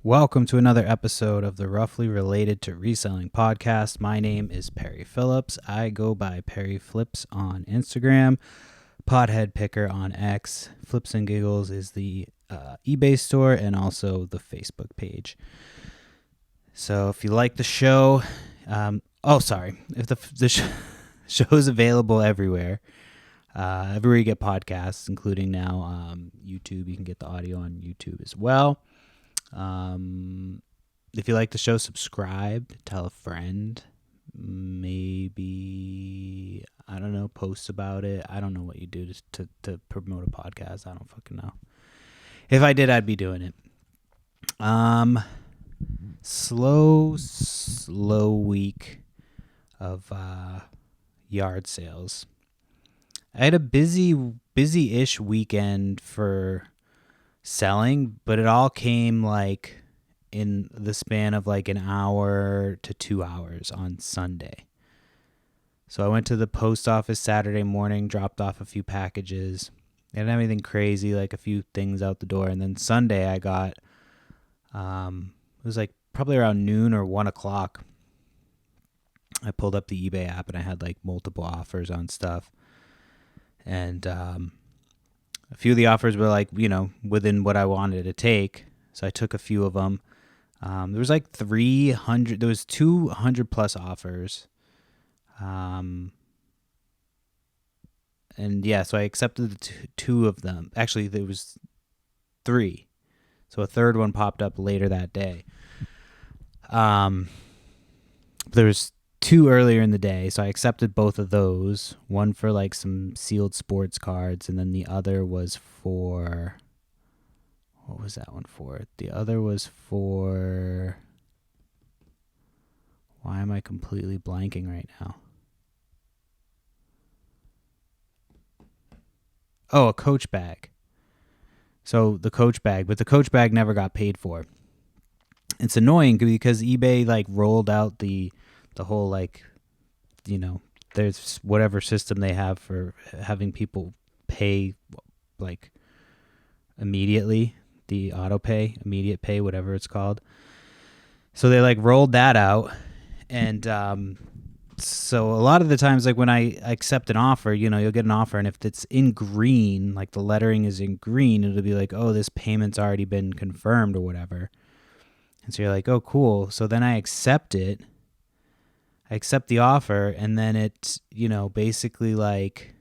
Welcome to another episode of the Roughly Related to Reselling podcast. My name is Perry Phillips. I go by Perry Flips on Instagram, Pothead Picker on X. Flips and Giggles is the eBay store and also the Facebook page. So if you like the show, if the show is available everywhere. Everywhere you get podcasts, including now YouTube. You can get the audio on YouTube as well. If you like the show, subscribe, tell a friend, maybe, I don't know, post about it. I don't know what you do to promote a podcast. I don't fucking know. If I did, I'd be doing it. Slow week of yard sales. I had a busy-ish weekend for selling, but it all came like in the span of like an hour to 2 hours on Sunday. So I went to the post office Saturday morning, dropped off a few packages. I didn't have anything crazy, like a few things out the door. And then Sunday I got, it was like probably around noon or 1 o'clock. I pulled up the eBay app and I had like multiple offers on stuff. And a few of the offers were like, within what I wanted to take. So I took a few of them. There was like 300, there was 200 plus offers. And yeah, so I accepted the two of them. Actually, there was 3. So a third one popped up later that day. There was 2 earlier in the day, so I accepted both of those. One for like some sealed sports cards, and then the other was for, what was that one for? The other was for, why am I completely blanking right now? Oh, a Coach bag. So the Coach bag, but the Coach bag never got paid for. It's annoying because eBay like rolled out the whole like, there's whatever system they have for having people pay like immediately, the auto pay, immediate pay, whatever it's called. So they like rolled that out. And so a lot of the times, like when I accept an offer, you'll get an offer, and if it's in green, like the lettering is in green, it'll be like, oh, this payment's already been confirmed or whatever. And so you're like, oh, cool. So then I accept it. I accept the offer, and then it's, basically like,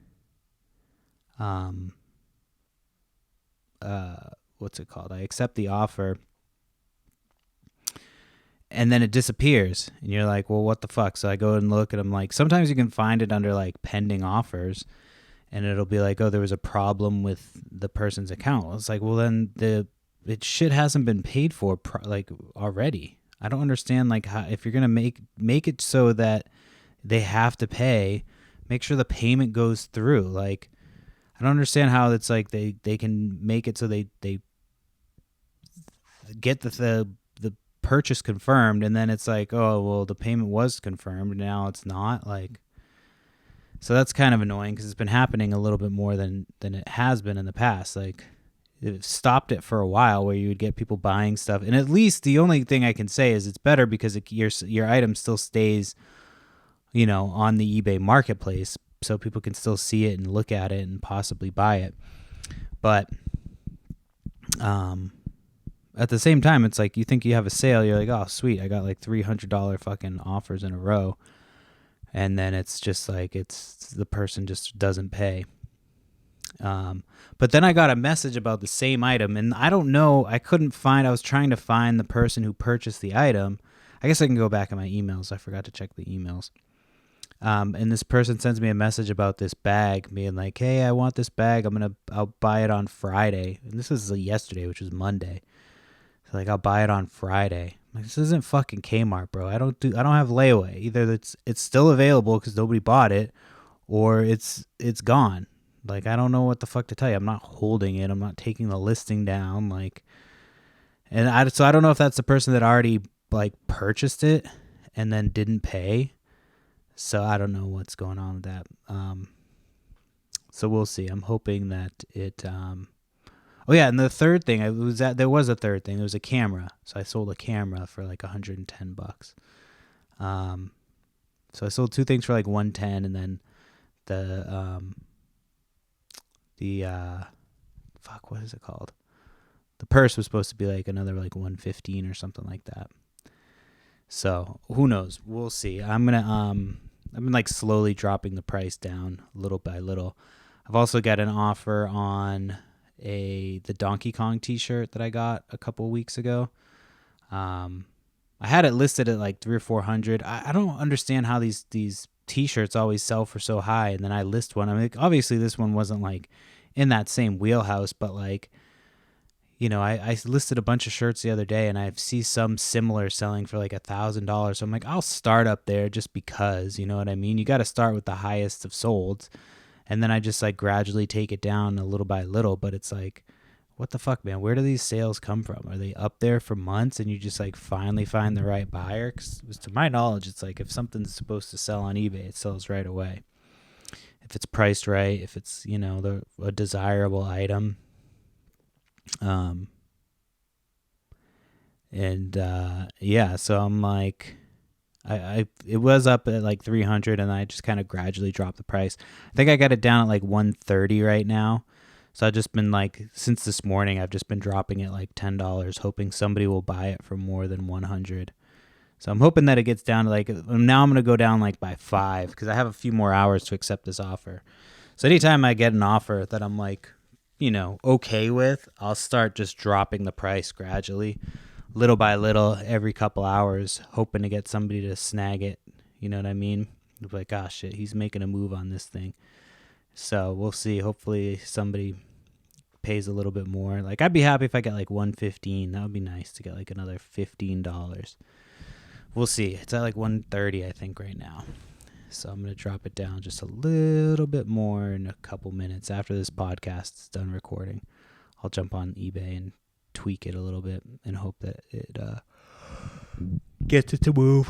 what's it called? I accept the offer, and then it disappears, and you're like, well, what the fuck? So I go and look, and I'm like, sometimes you can find it under like pending offers, and it'll be like, oh, there was a problem with the person's account. It's like, well, then it shit hasn't been paid for like already. I don't understand like how, if you're gonna make it so that they have to pay, make sure the payment goes through. Like, I don't understand how it's like they can make it so they get the purchase confirmed, and then it's like, oh, well, the payment was confirmed, now it's not. Like, so that's kind of annoying because it's been happening a little bit more than it has been in the past. Like, it stopped it for a while where you would get people buying stuff, and at least the only thing I can say is it's better because your item still stays, on the eBay marketplace, so people can still see it and look at it and possibly buy it. But at the same time, it's like you think you have a sale, you're like, oh sweet, I got like $300 fucking offers in a row, and then it's just like it's the person just doesn't pay. But then I got a message about the same item, and I don't know, I was trying to find the person who purchased the item. I guess I can go back in my emails. I forgot to check the emails. And this person sends me a message about this bag, being like, hey, I want this bag. I'll buy it on Friday. And this is yesterday, which was Monday. So like, I'll buy it on Friday. I'm like, this isn't fucking Kmart, bro. I don't have layaway. Either it's still available because nobody bought it, or it's gone. Like, I don't know what the fuck to tell you. I'm not holding it. I'm not taking the listing down. Like, so I don't know if that's the person that already like purchased it and then didn't pay. So I don't know what's going on with that. So we'll see. I'm hoping that it. Oh yeah, and the third thing there was a third thing. There was a camera, so I sold a camera for like $110. Um, so I sold two things for like 110, and then the fuck, what is it called? The purse was supposed to be like another like 115 or something like that. So who knows? We'll see. I've been like slowly dropping the price down little by little. I've also got an offer on the Donkey Kong T-shirt that I got a couple weeks ago. I had it listed at like 300 or 400. I don't understand how these T-shirts always sell for so high, and then I list one. I mean, obviously this one wasn't like in that same wheelhouse, but like, you know, I listed a bunch of shirts the other day, and I see some similar selling for like $1,000. So I'm like, I'll start up there just because, you know what I mean? You got to start with the highest of solds, and then I just like gradually take it down a little by little. But it's like, what the fuck, man? Where do these sales come from? Are they up there for months and you just like finally find the right buyer? Because to my knowledge, it's like if something's supposed to sell on eBay, it sells right away. If it's priced right, if it's, you know, a desirable item. Yeah, so I'm like, it was up at like 300, and I just kind of gradually dropped the price. I think I got it down at like 130 right now. So I've just been like, since this morning, I've just been dropping it like $10, hoping somebody will buy it for more than 100. So I'm hoping that it gets down to like, now I'm going to go down like by 5 because I have a few more hours to accept this offer. So anytime I get an offer that I'm like, you know, okay with, I'll start just dropping the price gradually, little by little, every couple hours, hoping to get somebody to snag it. You know what I mean? Like, oh shit, he's making a move on this thing. So we'll see. Hopefully somebody pays a little bit more. Like, I'd be happy if I get like 115. That would be nice to get like another $15. We'll see. It's at like 130, I think, right now. So I'm going to drop it down just a little bit more in a couple minutes after this podcast is done recording. I'll jump on eBay and tweak it a little bit and hope that it gets it to move.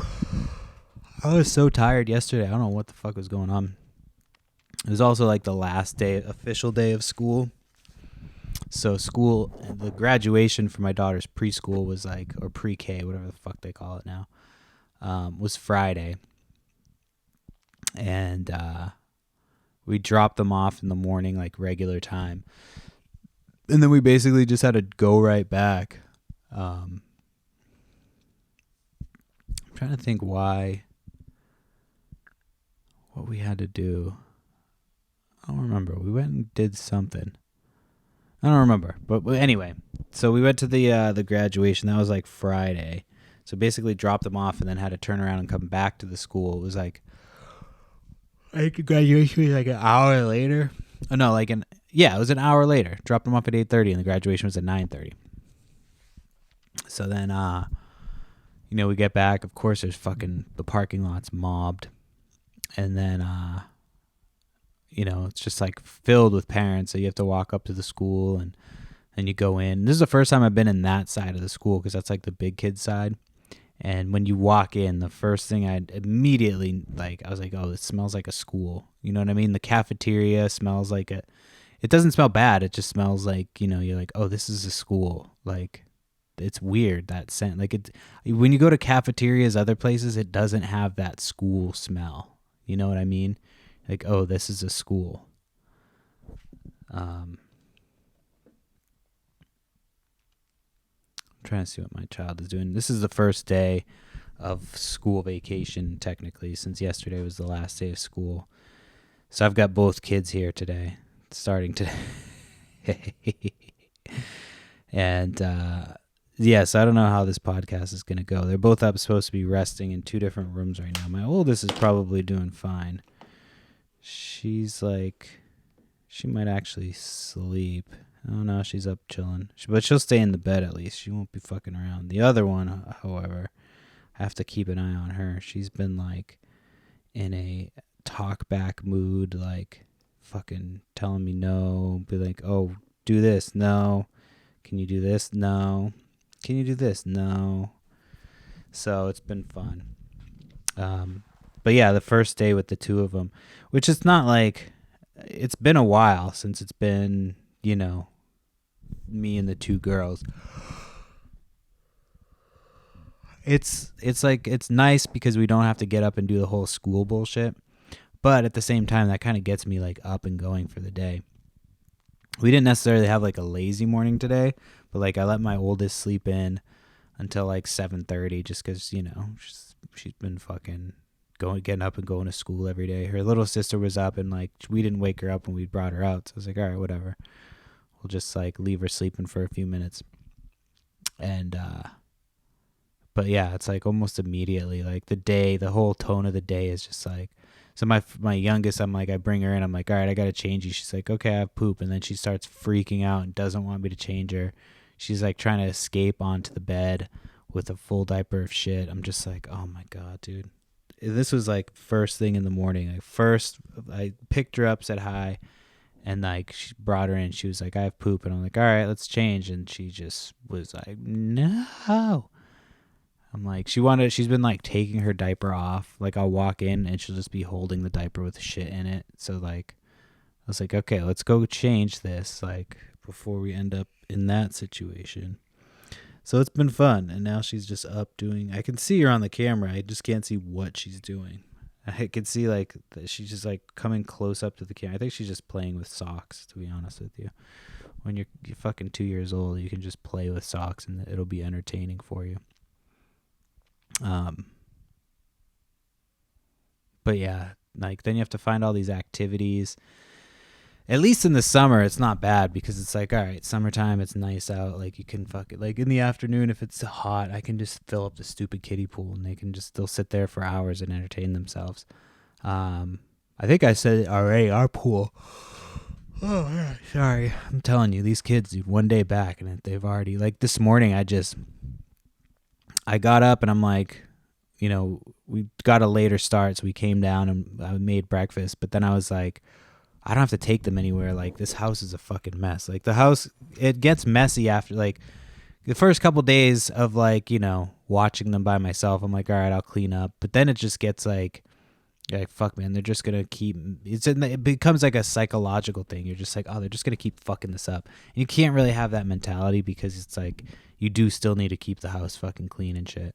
I was so tired yesterday. I don't know what the fuck was going on. It was also like the last day, official day of school. So school, the graduation for my daughter's preschool was like, or pre-K, whatever the fuck they call it now, was Friday. And we dropped them off in the morning, like regular time. And then we basically just had to go right back. I'm trying to think what we had to do. I don't remember. We went and did something. I don't remember. But anyway, so we went to the graduation. That was like Friday. So basically dropped them off and then had to turn around and come back to the school. It was like, I think the graduation was like an hour later. Oh, no, it was an hour later. Dropped them off at 8:30 and the graduation was at 9:30. So then, you know, we get back. Of course, there's fucking, the parking lot's mobbed. And then, you know, it's just like filled with parents. So you have to walk up to the school and then you go in. This is the first time I've been in that side of the school because that's like the big kid side. And when you walk in, the first thing I immediately, like, I was like, oh, it smells like a school. You know what I mean? The cafeteria smells like it doesn't smell bad. It just smells like, you know, you're like, oh, this is a school. Like, it's weird, that scent. Like, when you go to cafeterias, other places, it doesn't have that school smell. You know what I mean? Like, oh, this is a school. I'm trying to see what my child is doing. This is the first day of school vacation, technically, since yesterday was the last day of school. So I've got both kids here today, starting today. And, so I don't know how this podcast is going to go. They're both supposed to be resting in 2 different rooms right now. My oldest is probably doing fine. She's like, she might actually sleep. I don't know. She's up chilling. But she'll stay in the bed at least. She won't be fucking around. The other one, however, I have to keep an eye on her. She's been like in a talk back mood, like fucking telling me no. Be like, oh, do this. No. Can you do this? No. Can you do this? No. So it's been fun. But yeah, the first day with the 2 of them, which is not like, it's been a while since it's been, you know, me and the two girls. It's like it's nice because we don't have to get up and do the whole school bullshit. But at the same time, that kind of gets me like up and going for the day. We didn't necessarily have like a lazy morning today, but like I let my oldest sleep in until like 7:30 just because, you know, she's been fucking getting up and going to school every day. Her little sister was up and like we didn't wake her up when we brought her out. So I was like, all right, whatever. We'll just like leave her sleeping for a few minutes. And but yeah, it's like almost immediately like the whole tone of the day is just like, so my youngest, I'm like, I bring her in, I'm like, all right, I gotta change you. She's like, okay, I have poop, and then she starts freaking out and doesn't want me to change her. She's like trying to escape onto the bed with a full diaper of shit. I'm just like, oh my god, dude. This was like first thing in the morning. Like first, I picked her up, said hi, and like she brought her in. She was like, I have poop, and I'm like, all right, let's change. And she just was like, no. I'm like, she's been like taking her diaper off. Like I'll walk in and she'll just be holding the diaper with shit in it. So like, I was like, okay, let's go change this like before we end up in that situation. So it's been fun. And now she's just up doing, I can see her on the camera. I just can't see what she's doing. I can see like she's just like coming close up to the camera. I think she's just playing with socks, to be honest with you. When you're fucking 2 years old, you can just play with socks and it'll be entertaining for you. But yeah, like then you have to find all these activities. At least in the summer, it's not bad because it's like, all right, summertime, it's nice out. Like you can fuck it. Like in the afternoon, if it's hot, I can just fill up the stupid kiddie pool and they can just still sit there for hours and entertain themselves. I think I said it already, our pool. Oh, sorry. I'm telling you, these kids, dude, one day back and they've already, like this morning, I got up and I'm like, you know, we got a later start, so we came down and I made breakfast. But then I was like, I don't have to take them anywhere. Like this house is a fucking mess. Like the house, it gets messy after like the first couple days of like, you know, watching them by myself. I'm like, all right, I'll clean up. But then it just gets like fuck, man, they're just gonna keep. It becomes like a psychological thing. You're just like, oh, they're just gonna keep fucking this up. And you can't really have that mentality because it's like you do still need to keep the house fucking clean and shit.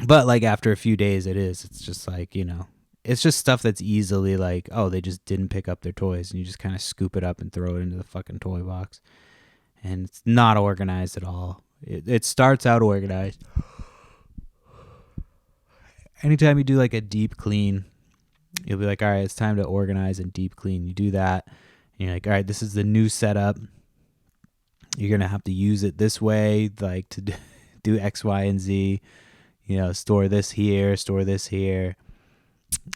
But like after a few days, it's just like, you know, it's just stuff that's easily like, oh, they just didn't pick up their toys, and you just kind of scoop it up and throw it into the fucking toy box, and it's not organized at all. It starts out organized. Anytime you do like a deep clean, you'll be like, all right, it's time to organize and deep clean. You do that, and you're like, all right, this is the new setup. You're going to have to use it this way, like to do X, Y, and Z. You know, store this here.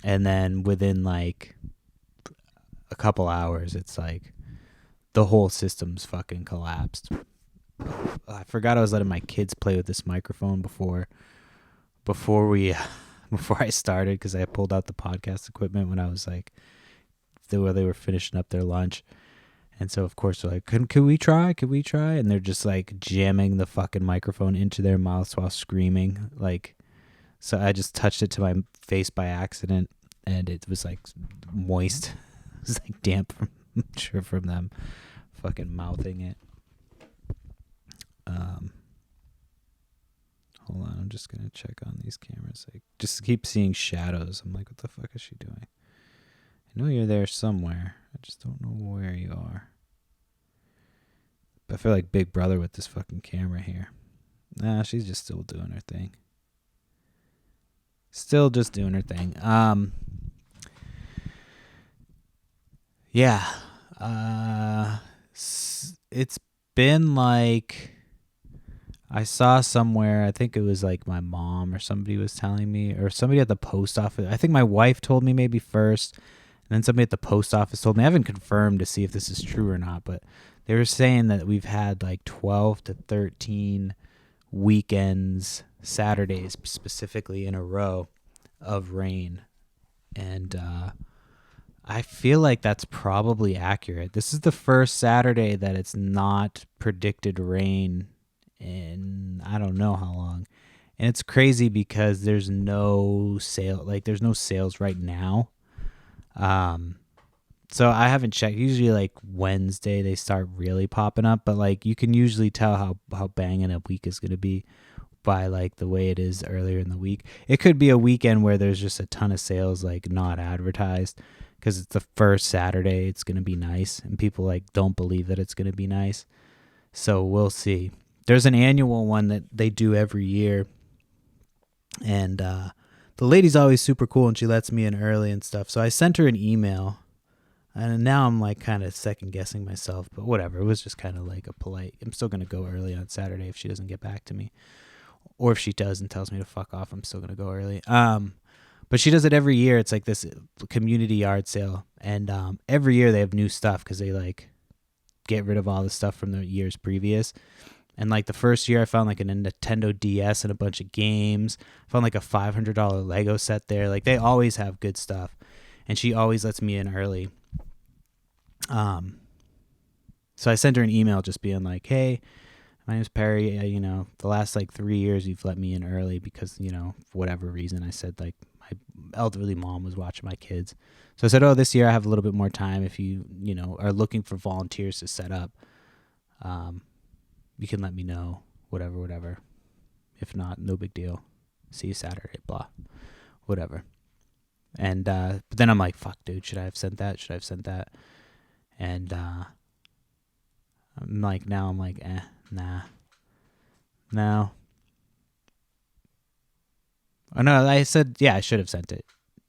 And then within like a couple hours, it's like the whole system's fucking collapsed. I forgot I was letting my kids play with this microphone before I started, because I pulled out the podcast equipment when I was like, they were finishing up their lunch. And so, of course, they're like, can we try? And they're just like jamming the fucking microphone into their mouths while screaming. Like, so I just touched it to my face by accident, and it was like moist. It was like damp from them fucking mouthing it. Hold on, I'm just gonna check on these cameras. I just keep seeing shadows. I'm like, what the fuck is she doing? I know you're there somewhere. I just don't know where you are. But I feel like Big Brother with this fucking camera here. Nah, she's just still doing her thing. Yeah. It's been like, I saw somewhere, I think it was like my mom or somebody was telling me, or somebody at the post office. I think my wife told me maybe first, and then somebody at the post office told me. I haven't confirmed to see if this is true or not, but they were saying that we've had like 12 to 13 weekends, Saturdays specifically, in a row of rain. And I feel like that's probably accurate. This is the first Saturday that it's not predicted rain in I don't know how long. And it's crazy because there's no sales right now. So I haven't checked. Usually like Wednesday they start really popping up, but like you can usually tell how banging a week is going to be by like the way it is earlier in the week. It could be a weekend where there's just a ton of sales like not advertised because it's the first Saturday. It's going to be nice and people like don't believe that it's going to be nice. So we'll see. There's an annual one that they do every year. And the lady's always super cool and she lets me in early and stuff. So I sent her an email. And now I'm like kind of second guessing myself, but whatever. It was just kind of like a polite. I'm still going to go early on Saturday if she doesn't get back to me. Or if she does and tells me to fuck off, I'm still going to go early. But she does it every year. It's like this community yard sale. And every year they have new stuff because they like get rid of all the stuff from the years previous. And like the first year I found like a Nintendo DS and a bunch of games. I found like a $500 Lego set there. Like they always have good stuff. And she always lets me in early. So I sent her an email just being like, hey, my name's Perry. The last like 3 years you've let me in early because, for whatever reason, I said like my elderly mom was watching my kids. So I said, oh, this year I have a little bit more time. If you, are looking for volunteers to set up, you can let me know, whatever. If not, no big deal. See you Saturday, blah, whatever. And, but then I'm like, fuck, dude, should I have sent that? And, I'm like, nah. No. Oh, no, I said, yeah, I should have sent it.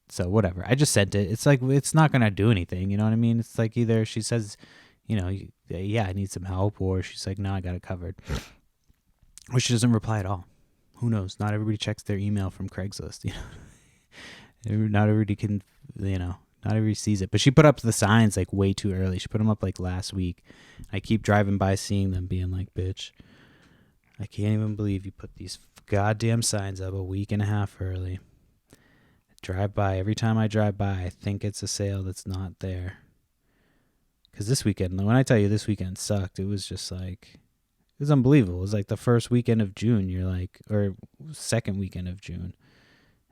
So whatever. I just sent it. It's like, it's not going to do anything. You know what I mean? It's like either she says, yeah, I need some help, or she's like, no, I got it covered. Or she doesn't reply at all. Who knows? Not everybody checks their email from Craigslist. Not everybody can, not everybody sees it. But she put up the signs like way too early. She put them up like last week. I keep driving by seeing them being like, bitch, I can't even believe you put these goddamn signs up a week and a half early. Every time I drive by, I think it's a sale that's not there. Because this weekend, when I tell you this weekend sucked, it was just like, it was unbelievable. It was like the first weekend of June, or second weekend of June.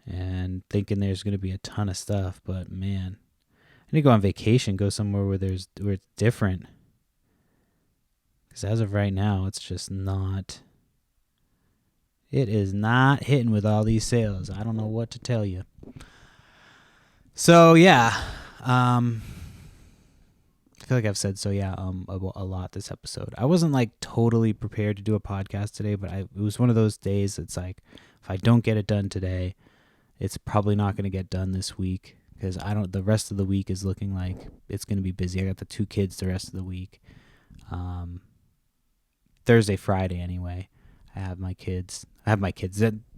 And thinking there's going to be a ton of stuff, but man, I need to go on vacation, go somewhere where it's different. Because as of right now, it's just not. It is not hitting with all these sales. I don't know what to tell you. So yeah, I feel like I've said so yeah a lot this episode. I wasn't like totally prepared to do a podcast today, but it was one of those days. It's like if I don't get it done today, it's probably not going to get done this week because the rest of the week is looking like it's going to be busy. I got the 2 kids the rest of the week. Thursday, Friday anyway. I have my kids.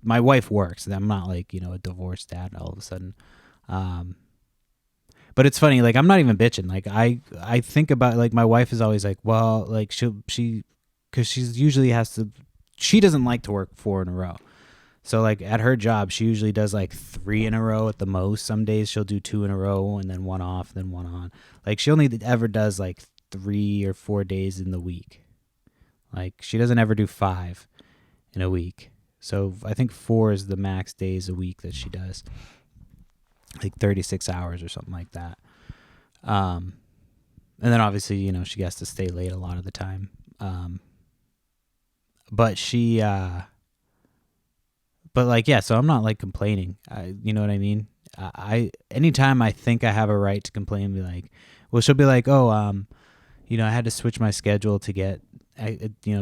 My wife works. I'm not like, a divorced dad all of a sudden. But it's funny, like I'm not even bitching. Like I think about like my wife is always like, well, like because she usually she doesn't like to work 4 in a row. So like at her job, she usually does like 3 in a row at the most. Some days she'll do 2 in a row and then 1 off, then 1 on. Like she only ever does like 3 or 4 days in the week. Like she doesn't ever do 5 in a week. So I think 4 is the max days a week that she does. Like 36 hours or something like that. And then obviously, she has to stay late a lot of the time. But she, but like, yeah, so I'm not like complaining. You know what I mean? Anytime I think I have a right to complain, be like, well, she'll be like, oh, I had to switch my schedule to get,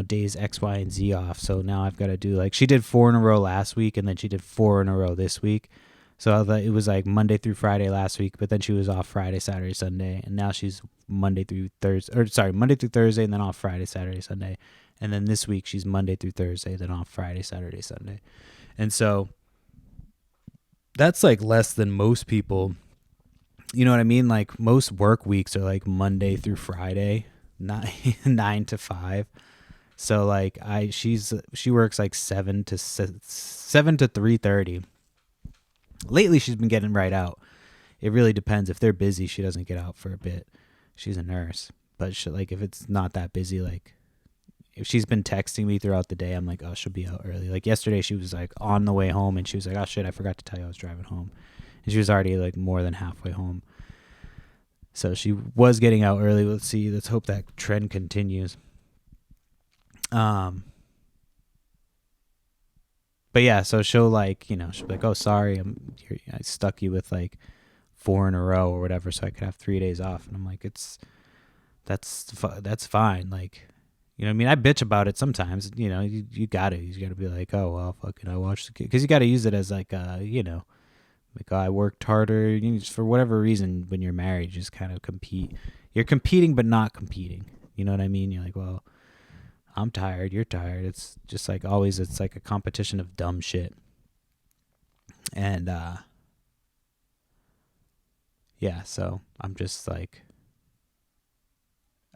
days X, Y, and Z off. So now I've got to do she did 4 in a row last week and then she did 4 in a row this week. So it was like Monday through Friday last week, but then she was off Friday, Saturday, Sunday. And now she's Monday through Thursday and then off Friday, Saturday, Sunday. And then this week she's Monday through Thursday, then off Friday, Saturday, Sunday. And so that's like less than most people. You know what I mean? Like most work weeks are like Monday through Friday, 9 to 5. So like she works like 7 to 3:30. Lately she's been getting right out. It really depends. If they're busy, she doesn't get out for a bit. She's a nurse. But if it's not that busy, like if she's been texting me throughout the day, I'm like, oh, she'll be out early. Like yesterday she was like on the way home and she was like, oh shit, I forgot to tell you I was driving home. And she was already like more than halfway home. So she was getting out early. Let's see. Let's hope that trend continues. But yeah, so she'll like, she'll be like, oh, sorry, I stuck you with like 4 in a row or whatever, so I could have 3 days off. And I'm like, that's fine. Like, you know what I mean? I bitch about it sometimes. You gotta be like, oh well, fucking, I watched the kid, because you gotta use it as like, like, oh, I worked harder. For whatever reason, when you're married, you just kind of compete. You're competing, but not competing. You know what I mean? You're like, well, I'm tired, you're tired. It's just like always. It's like a competition of dumb shit. And yeah, so I'm just like,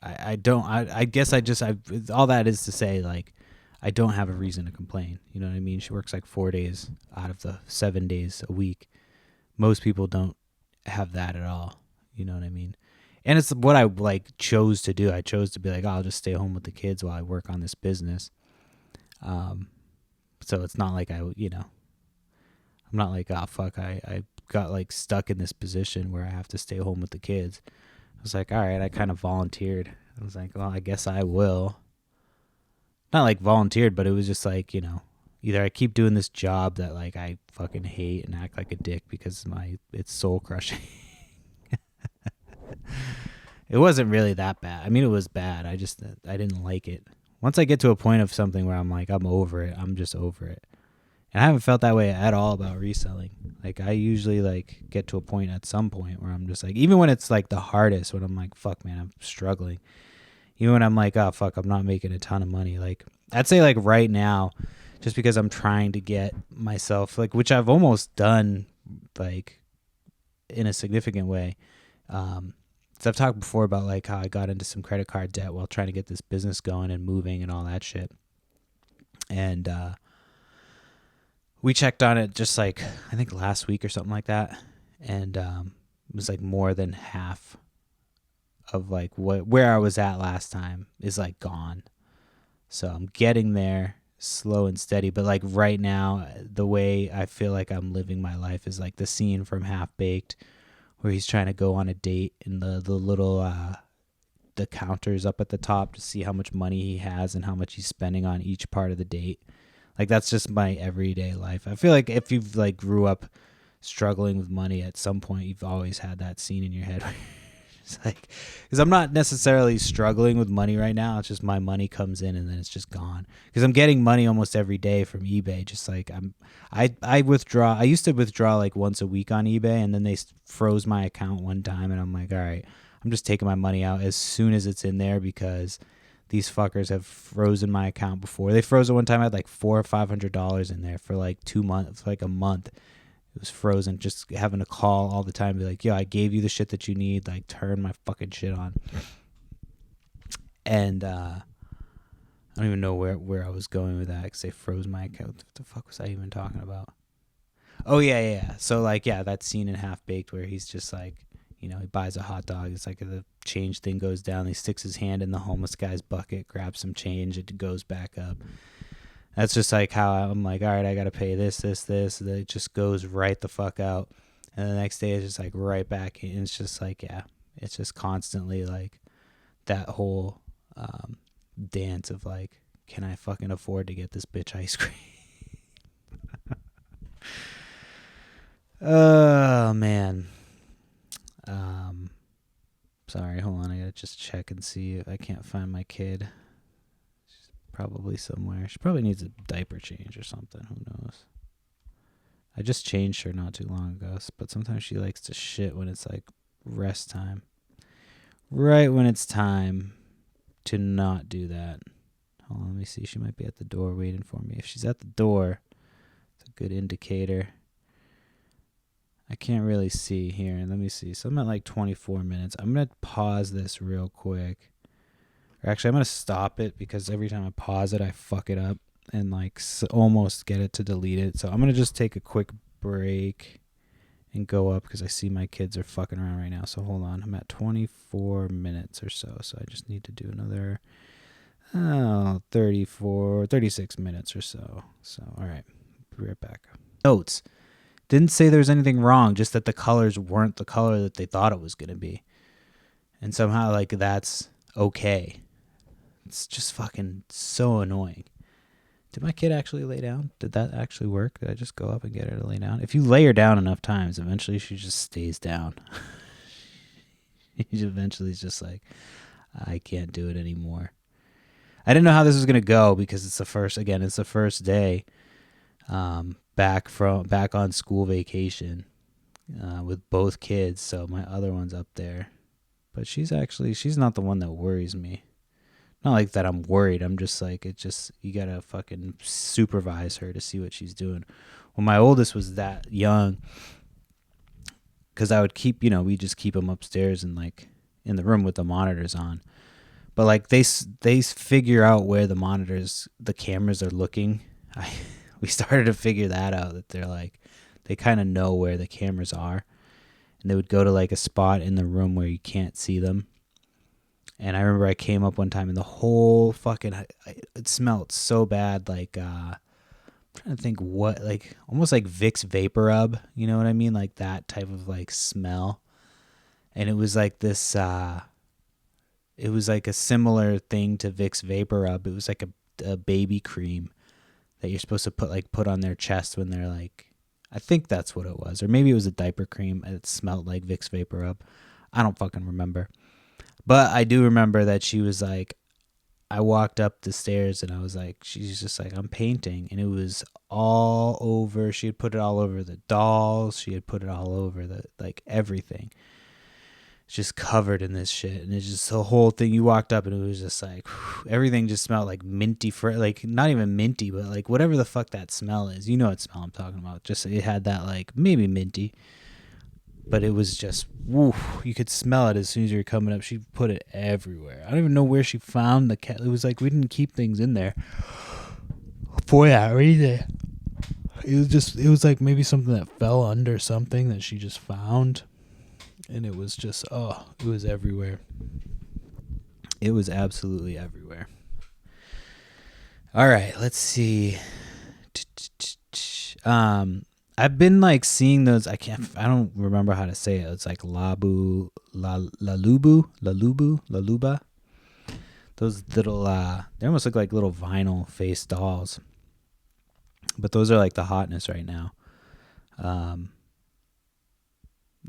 I guess all that is to say, like, I don't have a reason to complain. You know what I mean? She works like 4 days out of the 7 days a week. Most people don't have that at all. You know what I mean? And it's what I like chose to do. I chose to be like, oh, I'll just stay home with the kids while I work on this business. So it's not like I'm not like, oh fuck, I got like stuck in this position where I have to stay home with the kids. I was like, all right, I kind of volunteered. I was like, well, I guess I will. Not like volunteered, but it was just like, either I keep doing this job that like I fucking hate and act like a dick because it's soul crushing. It wasn't really that bad. I mean, it was bad. I didn't like it. Once I get to a point of something where I'm like, I'm over it, I'm just over it. And I haven't felt that way at all about reselling. Like, I usually like get to a point at some point where I'm just like, even when it's like the hardest, when I'm like, fuck man, I'm struggling. Even when I'm like, oh fuck, I'm not making a ton of money. Like, I'd say like right now, just because I'm trying to get myself, like, which I've almost done, like, in a significant way. So I've talked before about like how I got into some credit card debt while trying to get this business going and moving and all that shit. And we checked on it just like, I think last week or something like that. And it was like more than half of like where I was at last time is like gone. So I'm getting there slow and steady. But like right now, the way I feel like I'm living my life is like the scene from Half Baked where he's trying to go on a date and the little the counters up at the top to see how much money he has and how much he's spending on each part of the date. Like, that's just my everyday life. I feel like if you've like grew up struggling with money at some point, you've always had that scene in your head. It's like, because I'm not necessarily struggling with money right now. It's just my money comes in and then it's just gone. Because I'm getting money almost every day from eBay. Just like I withdraw. I used to withdraw like once a week on eBay, and then they froze my account one time, and I'm like, all right, I'm just taking my money out as soon as it's in there because these fuckers have frozen my account before. They froze it one time. I had like $400 or $500 in there for like 2 months, for like a month. It was frozen. Just having to call all the time, be like, "Yo, I gave you the shit that you need. Like, turn my fucking shit on." And I don't even know where I was going with that because they froze my account. What the fuck was I even talking about? Oh yeah. So like, yeah, that scene in Half Baked where he's just like, he buys a hot dog. It's like the change thing goes down. He sticks his hand in the homeless guy's bucket, grabs some change. It goes back up. That's just like how I'm like, all right, I got to pay this. It just goes right the fuck out. And the next day it's just like right back in. It's just like, yeah, it's just constantly like that whole dance of like, can I fucking afford to get this bitch ice cream? Oh, man. Sorry, hold on. I gotta just check and see if I can't find my kid. She's probably somewhere. She probably needs a diaper change or something. Who knows? I just changed her not too long ago, but sometimes she likes to shit when it's like rest time. Right when it's time to not do that. Hold on, let me see. She might be at the door waiting for me. If she's at the door, it's a good indicator. I can't really see here. Let me see. So I'm at like 24 minutes. I'm going to pause this real quick. Or actually, I'm going to stop it because every time I pause it, I fuck it up and like almost get it to delete it. So I'm going to just take a quick break and go up because I see my kids are fucking around right now. So hold on. I'm at 24 minutes or so. So I just need to do another 36 minutes or so. So, all right. Be right back. Notes. Didn't say there was anything wrong, just that the colors weren't the color that they thought it was going to be. And somehow, like, that's okay. It's just fucking so annoying. Did my kid actually lay down? Did that actually work? Did I just go up and get her to lay down? If you lay her down enough times, eventually she just stays down. Eventually it's just like, I can't do it anymore. I didn't know how this was going to go because it's the first day back on school vacation with both kids. So my other one's up there. But she's not the one that worries me. Not like that I'm worried. I'm just like, you got to fucking supervise her to see what she's doing. When my oldest was that young, because I would we just keep them upstairs and like in the room with the monitors on. But like they figure out where the cameras are looking. We started to figure that out, that they kind of know where the cameras are. And they would go to like a spot in the room where you can't see them. And I remember I came up one time and the whole it smelled so bad. Like, I'm trying to think what, like almost like Vicks Vapor Rub. You know what I mean? Like that type of like smell. And it was like this, it was like a similar thing to Vicks Vapor Rub. It was like a baby cream that you're supposed to put on their chest when they're like, I think that's what it was. Or maybe it was a diaper cream and it smelled like Vicks Vapor Rub. I don't fucking remember. But I do remember that she was like, I walked up the stairs and I was like, she's just like, I'm painting. And it was all over. She had put it all over the dolls. She had put it all over everything. It's just covered in this shit. And it's just the whole thing. You walked up and it was just like, everything just smelled like minty, like not even minty, but like whatever the fuck that smell is. You know what smell I'm talking about. Just, it had that like maybe minty. But it was just, woof, you could smell it as soon as you were coming up. She put it everywhere. I don't even know where she found the cat. It was like we didn't keep things in there for that reason. It was like maybe something that fell under something that she just found. And it was just, it was everywhere. It was absolutely everywhere. All right, let's see. I've been like seeing those. I don't remember how to say it. It's like lalubu. Those little, they almost look like little vinyl face dolls. But those are like the hotness right now.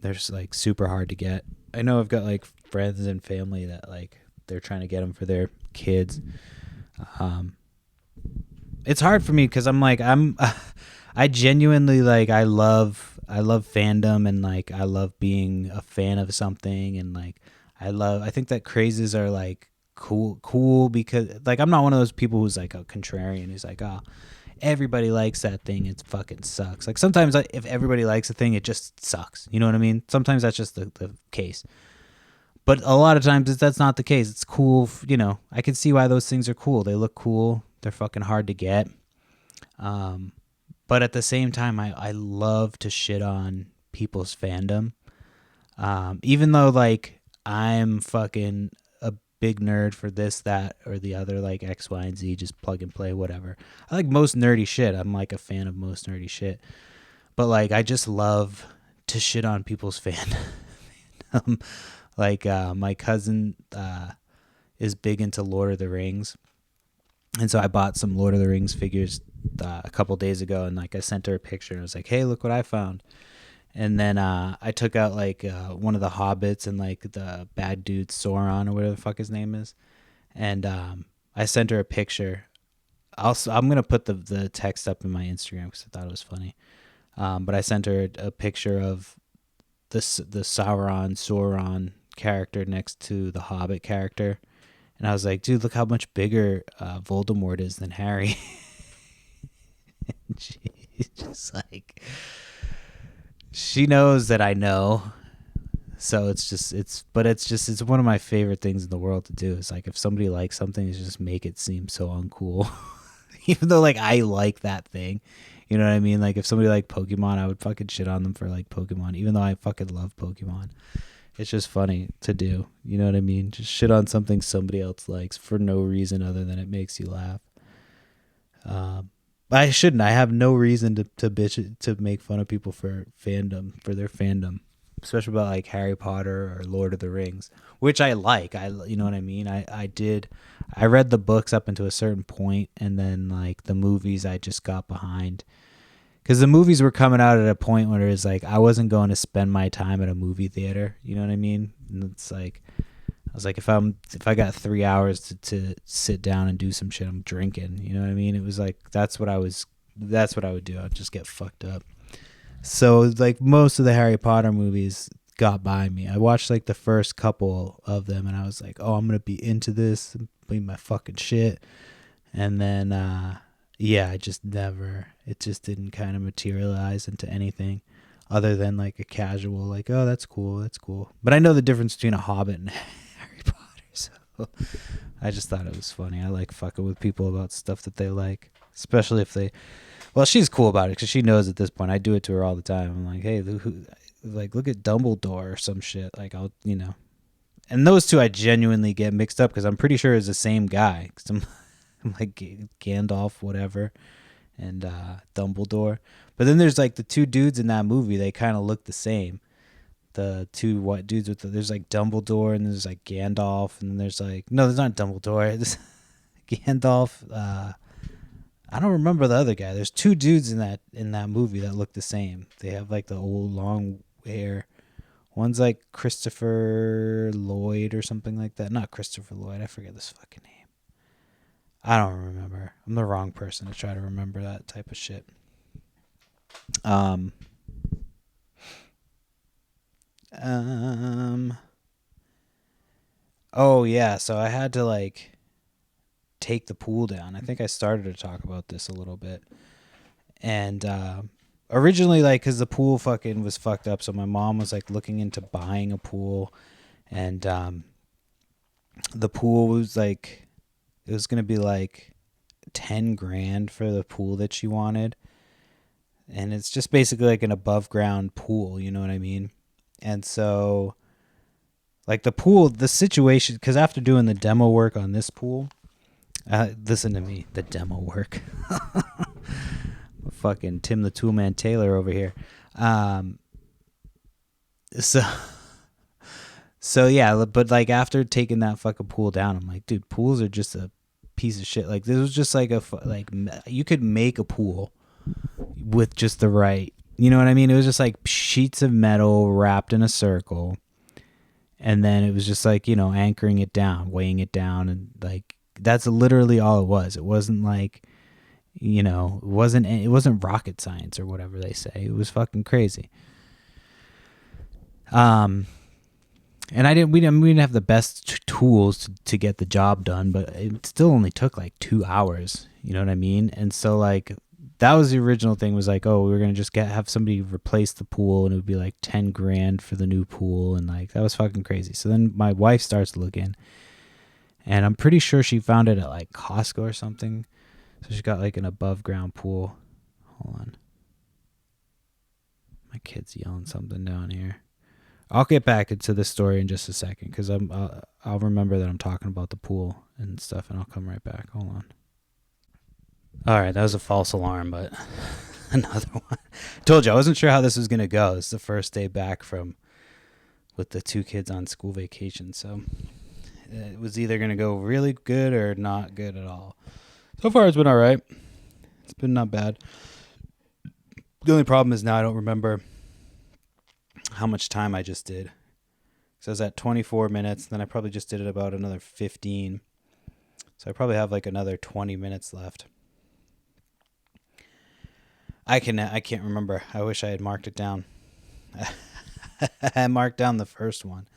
They're just like super hard to get. I know I've got like friends and family that like they're trying to get them for their kids. It's hard for me because I'm like, I genuinely like, I love fandom and like I love being a fan of something, and like I think that crazes are like cool because like I'm not one of those people who's like a contrarian who's like, oh, everybody likes that thing, it fucking sucks. Like sometimes if everybody likes a thing, it just sucks. You know what I mean? Sometimes that's just the case. But a lot of times that's not the case. It's cool, I can see why those things are cool. They look cool. They're fucking hard to get. But at the same time, I love to shit on people's fandom. Even though, like, I'm fucking a big nerd for this, that, or the other, like X, Y, and Z, just plug and play, whatever. I like most nerdy shit. I'm, like, a fan of most nerdy shit. But, like, I just love to shit on people's fandom. Like, my cousin is big into Lord of the Rings. And so I bought some Lord of the Rings figures a couple days ago, and like I sent her a picture and I was like, hey, look what I found. And then I took out like one of the hobbits and like the bad dude Sauron or whatever the fuck his name is. And I sent her a picture. I'm going to put the text up in my Instagram because I thought it was funny. But I sent her a picture of the Sauron character next to the Hobbit character. And I was like, dude, look how much bigger Voldemort is than Harry. And she's just like, she knows that I know. So it's one of my favorite things in the world to do. It's like if somebody likes something, it's just make it seem so uncool. Even though like I like that thing. You know what I mean? Like if somebody liked Pokemon, I would fucking shit on them for like Pokemon, even though I fucking love Pokemon. It's just funny to do. You know what I mean? Just shit on something somebody else likes for no reason other than it makes you laugh. I shouldn't. I have no reason to bitch to make fun of people for their fandom. especially about like Harry Potter or Lord of the Rings, which I like. You know what I mean? I read the books up into a certain point, and then like the movies I just got behind. Because the movies were coming out at a point where it was like I wasn't going to spend my time at a movie theater. You know what I mean? And it's like I was like, if I got 3 hours to sit down and do some shit, I'm drinking. You know what I mean? It was like that's what I would do. I'd just get fucked up. So like most of the Harry Potter movies got by me. I watched like the first couple of them, and I was like, oh, I'm gonna be into this, be my fucking shit. And then yeah, I just never. It just didn't kind of materialize into anything other than like a casual, like, oh, that's cool, that's cool. But I know the difference between a Hobbit and Harry Potter, so I just thought it was funny. I like fucking with people about stuff that they like, especially if they. Well, she's cool about it because she knows at this point. I do it to her all the time. I'm like, hey, look at Dumbledore or some shit. Like, and those two I genuinely get mixed up because I'm pretty sure it's the same guy. Cause I'm like Gandalf, whatever, and Dumbledore. But then there's like the two dudes in that movie. They kind of look the same. The two white dudes there's like Dumbledore and there's like Gandalf and then there's like no, there's not Dumbledore. There's Gandalf. I don't remember the other guy. There's two dudes in that movie that look the same. They have like the old long hair. One's like Christopher Lloyd or something like that. Not Christopher Lloyd. I forget this fucking name. I don't remember. I'm the wrong person to try to remember that type of shit. Oh yeah, so I had to like take the pool down. I think I started to talk about this a little bit. And originally, like, because the pool fucking was fucked up, so my mom was like looking into buying a pool, and the pool was like, it was gonna be like 10 grand for the pool that she wanted, and it's just basically like an above ground pool, you know what I mean? And so, like the situation, because after doing the demo work on this pool, listen to me, the demo work. Fucking Tim the Toolman Taylor over here. So yeah, but like after taking that fucking pool down, I'm like, dude, pools are just a piece of shit. Like this was just like you could make a pool with just the right, you know what I mean? It was just like sheets of metal wrapped in a circle, and then it was just like, you know, anchoring it down, weighing it down, and like that's literally all it was. It wasn't like, you know, it wasn't rocket science or whatever they say. It was fucking crazy. And we didn't have the best tools to get the job done, but it still only took like 2 hours. You know what I mean? And so like that was the original thing, was like, oh, we were gonna just have somebody replace the pool, and it would be like 10 grand for the new pool, and like that was fucking crazy. So then my wife starts looking, and I'm pretty sure she found it at like Costco or something. So she got like an above ground pool. Hold on. My kid's yelling something down here. I'll get back into this story in just a second, because I'll remember that I'm talking about the pool and stuff, and I'll come right back. Hold on. All right, that was a false alarm, but another one. Told you I wasn't sure how this was gonna go. This is the first day back with the two kids on school vacation, so it was either gonna go really good or not good at all. So far, it's been all right. It's been not bad. The only problem is now I don't remember how much time I just did. So I was at 24 minutes, then I probably just did it about another 15. So I probably have like another 20 minutes left. I can't remember. I wish I had marked it down. I marked down the first one,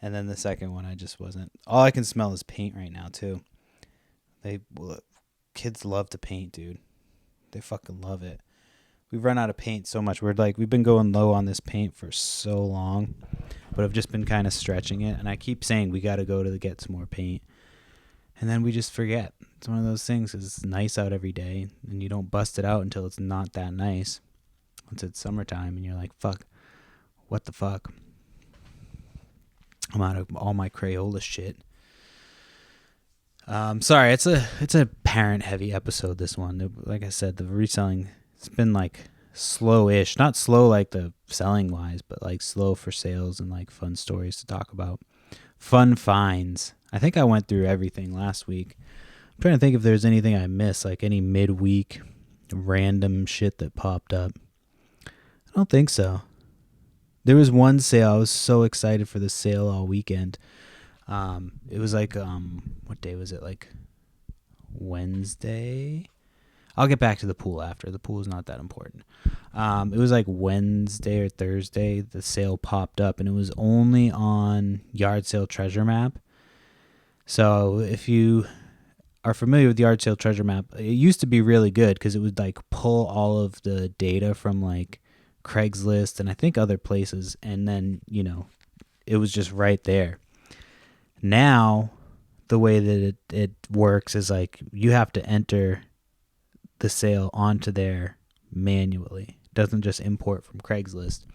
and then the second one I just wasn't. All I can smell is paint right now too. Kids love to paint, dude. They fucking love it. We've run out of paint so much. We've been going low on this paint for so long, but I've just been kind of stretching it, and I keep saying we got to go to get some more paint, and then we just forget. It's one of those things, 'cause it's nice out every day, and you don't bust it out until it's not that nice. Once it's summertime, and you're like, fuck, what the fuck? I'm out of all my Crayola shit. Sorry, it's a parent heavy episode, this one. Like I said, the reselling, it's been like slow-ish, not slow like the selling wise, but like slow for sales and like fun stories to talk about. Fun finds. I think I went through everything last week. I'm trying to think if there's anything I missed, like any midweek random shit that popped up. I don't think so. There was one sale. I was so excited for the sale all weekend. It was like, what day was it? Like Wednesday? I'll get back to the pool after. The pool is not that important. It was like Wednesday or Thursday. The sale popped up, and it was only on Yard Sale Treasure Map. So if you are familiar with Yard Sale Treasure Map, it used to be really good because it would like pull all of the data from like Craigslist and I think other places, and then, you know, it was just right there. Now, the way that it works is like you have to enter the sale onto there manually. It doesn't just import from Craigslist.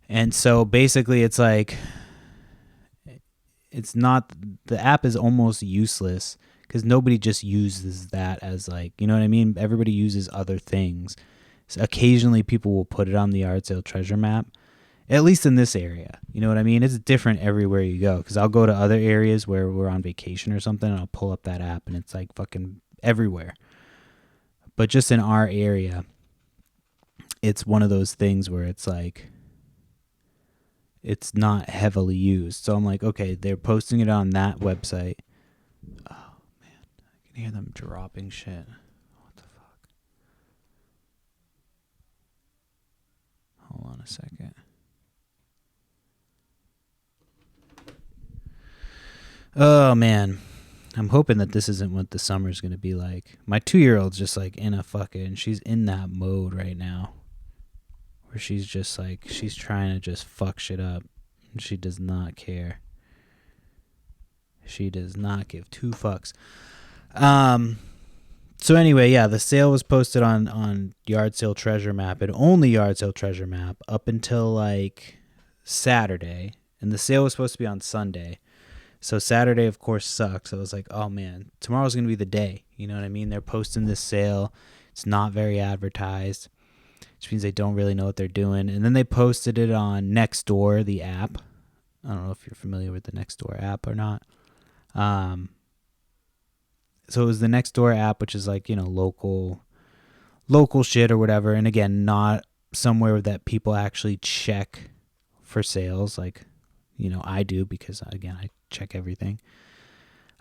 And so basically it's like, it's not, the app is almost useless because nobody just uses that as like, you know what I mean? Everybody uses other things. So occasionally people will put it on the Yard Sale Treasure Map, at least in this area. You know what I mean? It's different everywhere you go because I'll go to other areas where we're on vacation or something and I'll pull up that app and it's like fucking everywhere. But just in our area, it's one of those things where it's like, it's not heavily used. So I'm like, okay, they're posting it on that website. Oh, man. I can hear them dropping shit. What the fuck? Hold on a second. Oh, man. I'm hoping that this isn't what the summer's going to be like. My 2-year-old's just like in a fucking, she's in that mode right now where she's just like, she's trying to just fuck shit up. And she does not care. She does not give two fucks. So anyway, yeah, the sale was posted on Yard Sale Treasure Map and only Yard Sale Treasure Map up until like Saturday. And the sale was supposed to be on Sunday. So Saturday, of course, sucks. I was like, oh, man, tomorrow's going to be the day. You know what I mean? They're posting this sale. It's not very advertised, which means they don't really know what they're doing. And then they posted it on Nextdoor, the app. I don't know if you're familiar with the Nextdoor app or not. So it was the Nextdoor app, which is like, you know, local shit or whatever. And again, not somewhere that people actually check for sales. Like, you know, I do because, again, I check everything.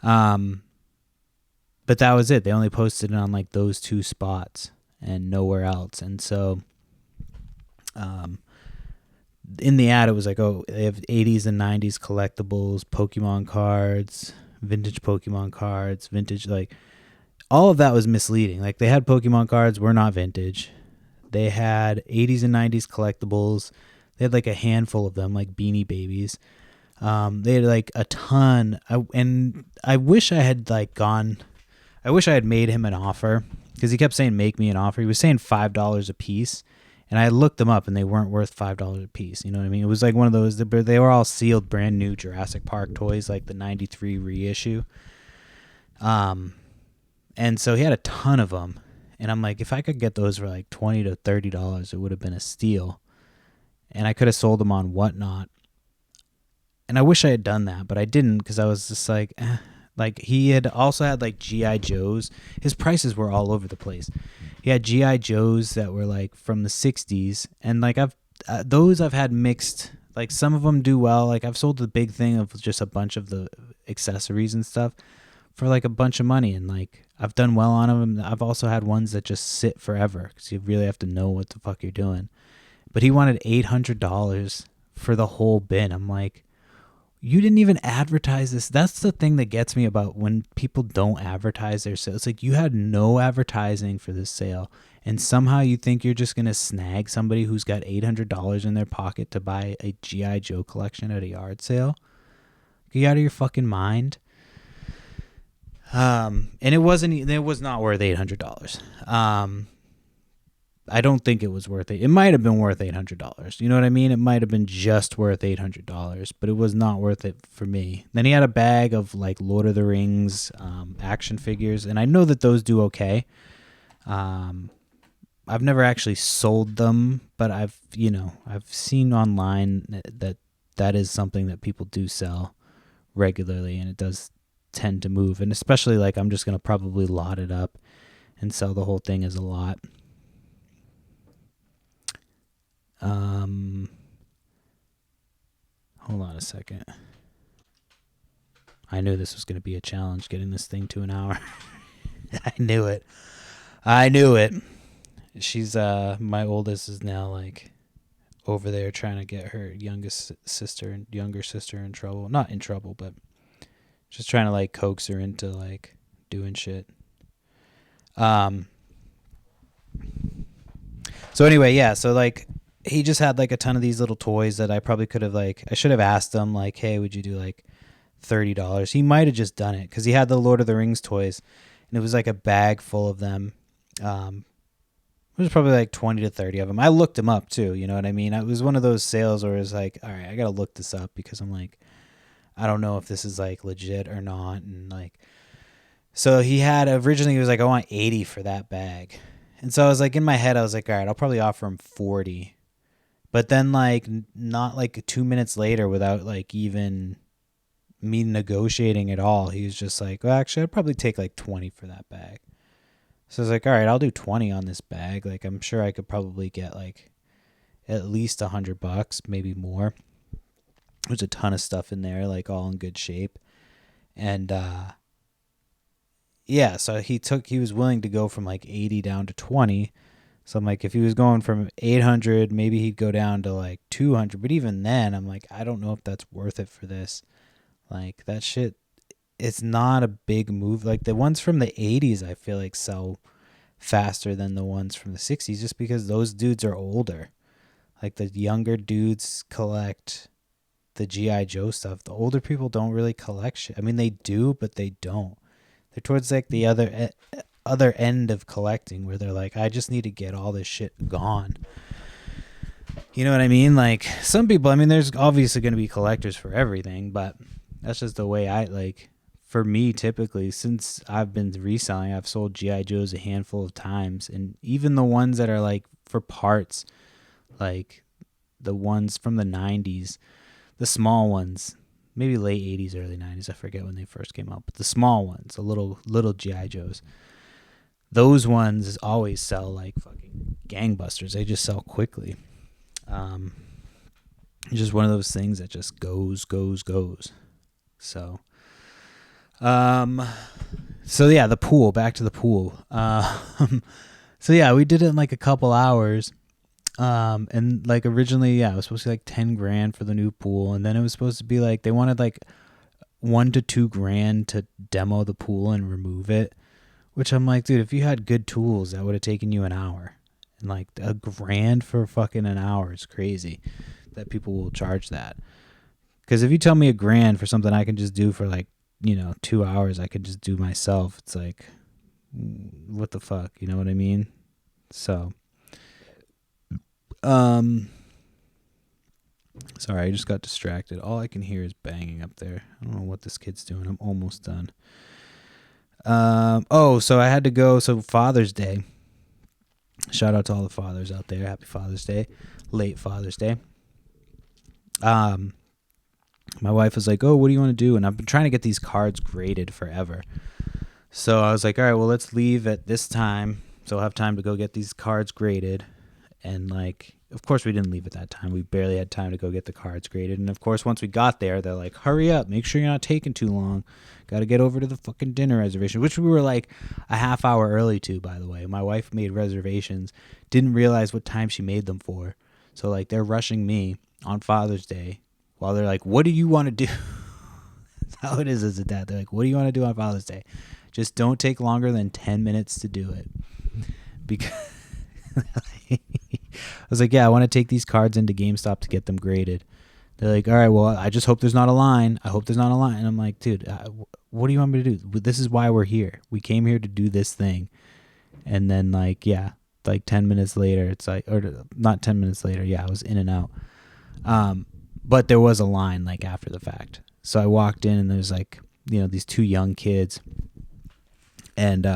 But that was it. They only posted it on like those two spots and nowhere else. And so in the ad, it was like, oh, they have 80s and 90s collectibles, Pokemon cards, vintage Pokemon cards, vintage, like all of that was misleading. Like they had Pokemon cards, were not vintage. They had 80s and 90s collectibles. They had like a handful of them, like Beanie Babies. They had like a ton. I wish I had like gone. I wish I had made him an offer because he kept saying make me an offer. He was saying $5 a piece, and I looked them up and they weren't worth $5 a piece. You know what I mean? It was like one of those. They were all sealed, brand new Jurassic Park toys, like the '93 reissue. And so he had a ton of them, and I'm like, if I could get those for like $20 to $30, it would have been a steal, and I could have sold them on Whatnot. And I wish I had done that, but I didn't because I was just like, Like he had also had like G.I. Joes. His prices were all over the place. He had G.I. Joes that were like from the 60s. And like I've had mixed, like some of them do well. Like I've sold the big thing of just a bunch of the accessories and stuff for like a bunch of money. And like I've done well on them. I've also had ones that just sit forever because you really have to know what the fuck you're doing. But he wanted $800 for the whole bin. I'm like, you didn't even advertise this. That's the thing that gets me about when people don't advertise their sales. It's like you had no advertising for this sale, and somehow you think you're just going to snag somebody who's got $800 in their pocket to buy a G.I. Joe collection at a yard sale. Are you out of your fucking mind? And it was not worth $800. I don't think it was worth it. It might have been worth $800. You know what I mean? It might have been just worth $800, but it was not worth it for me. Then he had a bag of like Lord of the Rings action figures, and I know that those do okay. I've never actually sold them, but I've seen online that is something that people do sell regularly, and it does tend to move. And especially like I'm just gonna probably lot it up and sell the whole thing as a lot. Hold on a second. I knew this was going to be a challenge, getting this thing to an hour. I knew it. She's my oldest is now like over there trying to get her younger sister in trouble. Not in trouble, but just trying to like coax her into like doing shit. So anyway, yeah, so like he just had like a ton of these little toys that I probably could have like, I should have asked him like, hey, would you do like $30? He might have just done it because he had the Lord of the Rings toys, and it was like a bag full of them. It was probably like 20 to 30 of them. I looked them up too, you know what I mean? It was one of those sales where it was like, all right, I got to look this up because I'm like, I don't know if this is like legit or not. And like, so he had originally, he was like, I want 80 for that bag. And so I was like, in my head, I was like, all right, I'll probably offer him 40. But then like, not like 2 minutes later, without like even me negotiating at all, he was just like, well, actually, I'd probably take like 20 for that bag. So I was like, all right, I'll do 20 on this bag. Like, I'm sure I could probably get like at least $100, maybe more. There's a ton of stuff in there, like all in good shape. And yeah, so he was willing to go from like 80 down to 20. So I'm like, if he was going from 800, maybe he'd go down to like 200. But even then, I'm like, I don't know if that's worth it for this. Like that shit, it's not a big move. Like the ones from the 80s, I feel like sell faster than the ones from the 60s just because those dudes are older. Like the younger dudes collect the G.I. Joe stuff. The older people don't really collect shit. I mean, they do, but they don't. They're towards like the other end of collecting where they're like, I just need to get all this shit gone. You know what I mean? Like some people, I mean, there's obviously going to be collectors for everything, but that's just the way I like. For me, typically, since I've been reselling, I've sold G.I. Joes a handful of times. And even the ones that are like for parts, like the ones from the 90s, the small ones, maybe late 80s, early 90s, I forget when they first came out, but the small ones, the little G.I. Joes, those ones always sell like fucking gangbusters. They just sell quickly. It's just one of those things that just goes. So, so yeah, the pool, back to the pool. So yeah, we did it in like a couple hours. And like originally, yeah, it was supposed to be like 10 grand for the new pool. And then it was supposed to be like, they wanted like $1 to $2 grand to demo the pool and remove it, which I'm like, dude, if you had good tools, that would have taken you an hour. And like $1 grand for fucking an hour is crazy that people will charge that. Because if you tell me $1 grand for something I can just do for like, 2 hours, I could just do myself. It's like, what the fuck? You know what I mean? So, sorry, I just got distracted. All I can hear is banging up there. I don't know what this kid's doing. I'm almost done. So I had to go. So Father's Day. Shout out to all the fathers out there. Happy Father's Day. Late Father's Day. My wife was like, oh, what do you want to do? And I've been trying to get these cards graded forever. So I was like, all right, well, let's leave at this time. So I'll have time to go get these cards graded. And like, of course we didn't leave at that time. We barely had time to go get the cards graded. And of course, once we got there, they're like, hurry up, make sure you're not taking too long. Got to get over to the fucking dinner reservation, which we were like a half hour early to, by the way. My wife made reservations, didn't realize what time she made them for. So like they're rushing me on Father's Day while they're like, what do you want to do? That's how it is as a dad. They're like, what do you want to do on Father's Day? Just don't take longer than 10 minutes to do it. Because I was like, yeah, I want to take these cards into GameStop to get them graded. They're like, all right, well, I just hope there's not a line. I hope there's not a line. And I'm like, dude, what do you want me to do? This is why we're here. We came here to do this thing. And then like, yeah, like 10 minutes later, it's like, or not 10 minutes later. Yeah, I was in and out. But there was a line like after the fact. So I walked in and there's like, these two young kids, and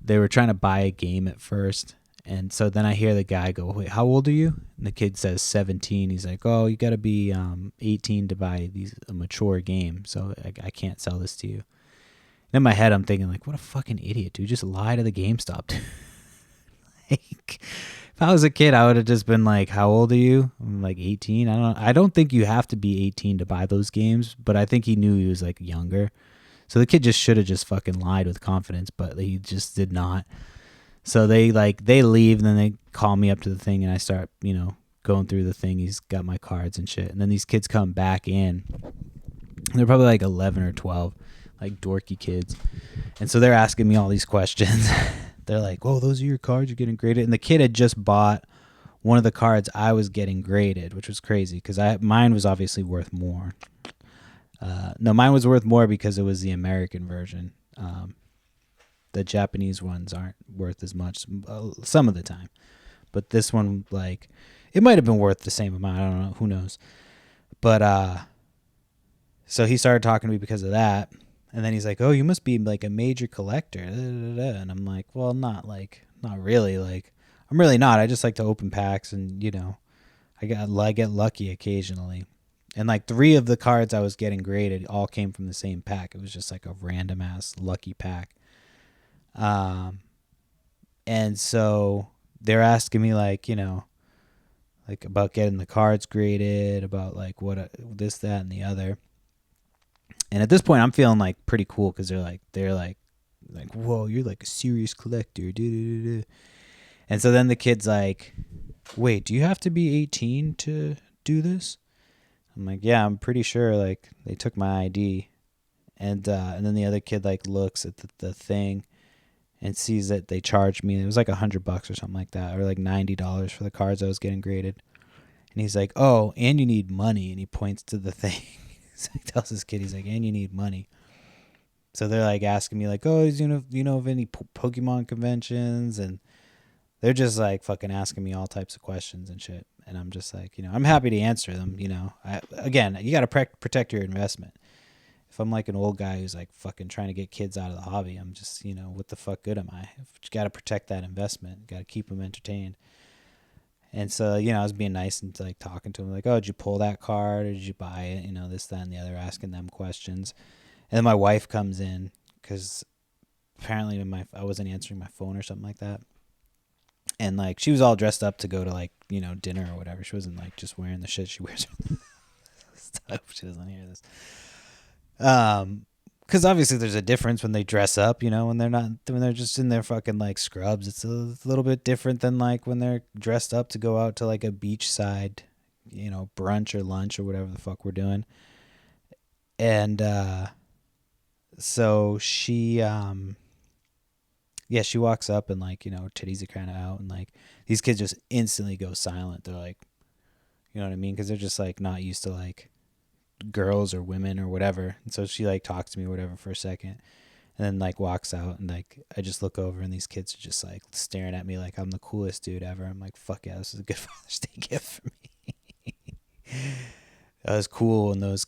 they were trying to buy a game at first. And so then I hear the guy go, "Wait, how old are you?" And the kid says 17. He's like, "Oh, you got to be 18 to buy a mature game, so I can't sell this to you." And in my head, I'm thinking, like, what a fucking idiot, dude. Just lie to the GameStop, dude. Like, if I was a kid, I would have just been like, "How old are you?" I'm like 18. I don't think you have to be 18 to buy those games, but I think he knew he was like younger. So the kid just should have just fucking lied with confidence, but he just did not. So they leave, and then they call me up to the thing, and I start, going through the thing. He's got my cards and shit. And then these kids come back in. They're probably like 11 or 12, like dorky kids. And so they're asking me all these questions. They're like, "Oh, those are your cards, you're getting graded." And the kid had just bought one of the cards I was getting graded, which was crazy because mine was obviously worth more. No, mine was worth more because it was the American version. The Japanese ones aren't worth as much some of the time. But this one, like, it might have been worth the same amount. I don't know. Who knows? But so he started talking to me because of that. And then he's like, "Oh, you must be like a major collector." And I'm like, "Well, not really. Like, I'm really not. I just like to open packs, and I get lucky occasionally." And like 3 of the cards I was getting graded all came from the same pack. It was just like a random ass lucky pack. And so they're asking me like, like about getting the cards graded, about like what this, that, and the other. And at this point, I'm feeling like pretty cool because they're like, "Whoa, you're like a serious collector." And so then the kid's like, "Wait, do you have to be 18 to do this?" I'm like, "Yeah, I'm pretty sure. Like, they took my ID." And then the other kid like looks at the thing and sees that they charged me. It was like $100 or something like that, or like $90 for the cards I was getting graded. And he's like, "Oh, and you need money." And he points to the thing. So he tells this kid, he's like, "And you need money." So they're like asking me like, "Oh, you know of any Pokemon conventions?" And they're just like fucking asking me all types of questions and shit. And I'm just like, I'm happy to answer them. Again, you got to protect your investment. If I'm like an old guy who's like fucking trying to get kids out of the hobby, I'm just, what the fuck good am I? You got to protect that investment. Got to keep them entertained. And so, I was being nice and like talking to him like, "Oh, did you pull that card or did you buy it?" This, that, and the other, asking them questions. And then my wife comes in because apparently I wasn't answering my phone or something like that. And like she was all dressed up to go to like, dinner or whatever. She wasn't like just wearing the shit she wears. Stuff. She doesn't hear this. Because obviously there's a difference when they dress up, when they're just in their fucking like scrubs. It's a little bit different than like when they're dressed up to go out to like a beachside, brunch or lunch or whatever the fuck we're doing. And so she she walks up and like, titties are kind of out, and like these kids just instantly go silent. They're like, you know what I mean? Because they're just like not used to like girls or women or whatever. And so she like talks to me or whatever for a second, and then like walks out, and like I just look over and these kids are just like staring at me like I'm the coolest dude ever. I'm like, fuck yeah, this is a good Father's Day gift for me. That was cool in those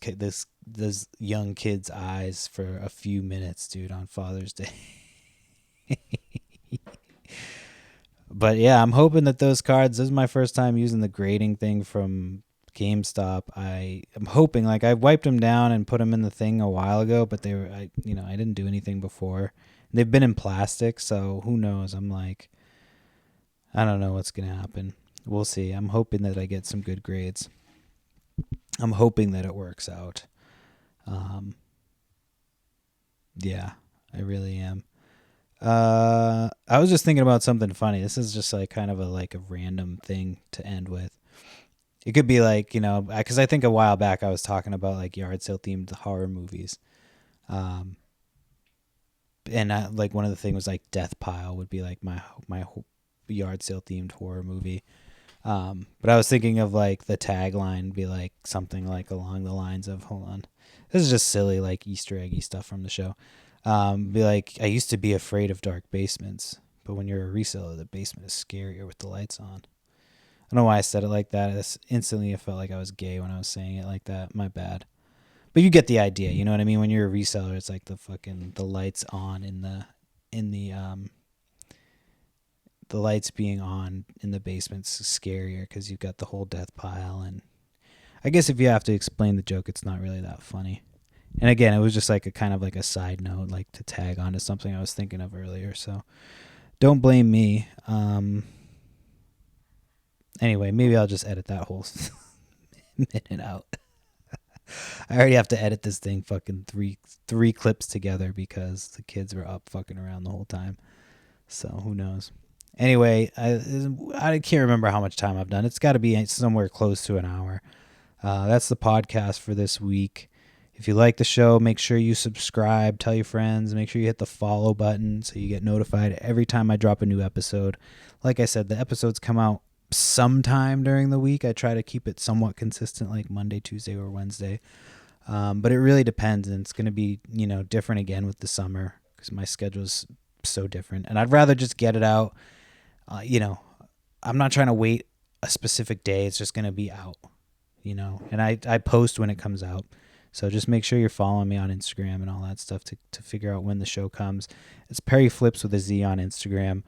young kids' eyes for a few minutes, dude, on Father's Day. But yeah, I'm hoping that those cards, this is my first time using the grading thing from GameStop. I'm hoping, like, I wiped them down and put them in the thing a while ago, but I didn't do anything before. They've been in plastic, so who knows? I'm like, I don't know what's going to happen. We'll see. I'm hoping that I get some good grades. I'm hoping that it works out. Yeah, I really am. I was just thinking about something funny. This is just like kind of a random thing to end with. It could be like, because I think a while back I was talking about like yard sale themed horror movies. And like one of the things was like Death Pile would be like my yard sale themed horror movie. But I was thinking of like the tagline be like something like along the lines of, hold on, this is just silly like Easter eggy stuff from the show. Be like, "I used to be afraid of dark basements, but when you're a reseller, the basement is scarier with the lights on." I don't know why I said it like that. Instantly, I felt like I was gay when I was saying it like that. My bad. But you get the idea. You know what I mean? When you're a reseller, it's like the lights on in the the lights being on in the basement's scarier because you've got the whole death pile. And I guess if you have to explain the joke, it's not really that funny. And again, it was just like a kind of like a side note, like to tag on to something I was thinking of earlier. So don't blame me. Anyway, maybe I'll just edit that whole minute out. I already have to edit this thing fucking three clips together because the kids were up fucking around the whole time. So who knows? Anyway, I can't remember how much time I've done. It's got to be somewhere close to an hour. That's the podcast for this week. If you like the show, make sure you subscribe, tell your friends, make sure you hit the follow button so you get notified every time I drop a new episode. Like I said, the episodes come out sometime during the week. I try to keep it somewhat consistent, like Monday, Tuesday, or Wednesday. But it really depends, and it's going to be, different again with the summer because my schedule is so different. And I'd rather just get it out. I'm not trying to wait a specific day. It's just going to be out, and I post when it comes out. So just make sure you're following me on Instagram and all that stuff to figure out when the show comes. It's Perry Flips with a Z on Instagram,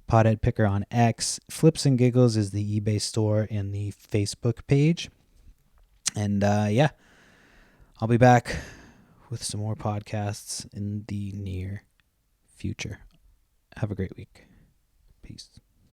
Pothead Picker on X. Flips and Giggles is the eBay store and the Facebook page. And yeah, I'll be back with some more podcasts in the near future. Have a great week. Peace.